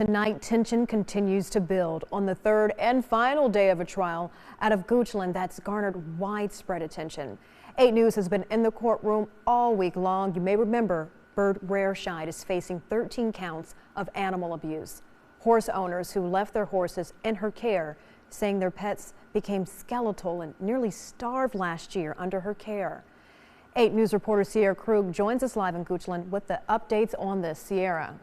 Tonight, tension continues to build on the third and final day of a trial out of Goochland that's garnered widespread attention. 8 News has been in the courtroom all week long. You may remember Byrd Rareshide is facing 13 counts of animal abuse. Horse owners who left their horses in her care, saying their pets became skeletal and nearly starved last year under her care. 8 News reporter Sierra Krug joins us live in Goochland with the updates on this. Sierra.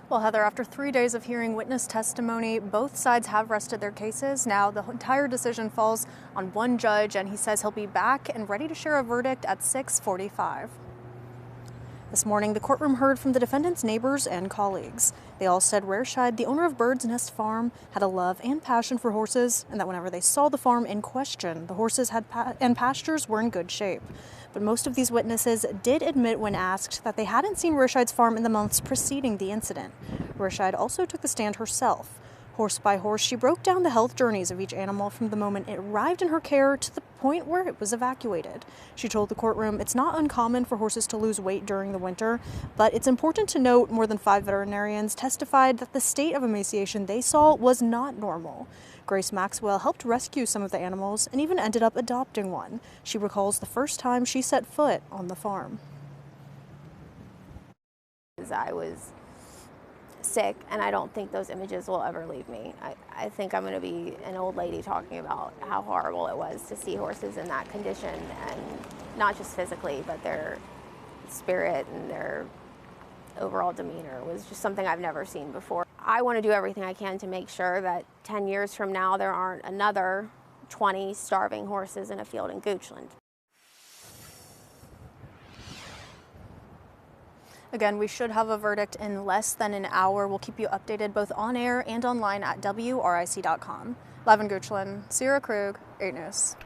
Well, Heather, after 3 days of hearing witness testimony, both sides have rested their cases. Now the entire decision falls on one judge, and he says he'll be back and ready to share a verdict at 6:45. This morning, the courtroom heard from the defendant's neighbors and colleagues. They all said Rareshide, the owner of Bird's Nest Farm, had a love and passion for horses, and that whenever they saw the farm in question, the horses and pastures were in good shape. But most of these witnesses did admit when asked that they hadn't seen Rareshide's farm in the months preceding the incident. Rareshide also took the stand herself. Horse by horse, she broke down the health journeys of each animal from the moment it arrived in her care to the point where it was evacuated. She told the courtroom it's not uncommon for horses to lose weight during the winter, but it's important to note more than 5 veterinarians testified that the state of emaciation they saw was not normal. Grace Maxwell helped rescue some of the animals and even ended up adopting one. She recalls the first time she set foot on the farm. I was sick, and I don't think those images will ever leave me. I think I'm going to be an old lady talking about how horrible it was to see horses in that condition, and not just physically, but their spirit and their overall demeanor was just something I've never seen before. I want to do everything I can to make sure that 10 years from now there aren't another 20 starving horses in a field in Goochland. Again, we should have a verdict in less than an hour. We'll keep you updated both on air and online at WRIC.com. Live in Goochland, Sierra Krug, 8 News.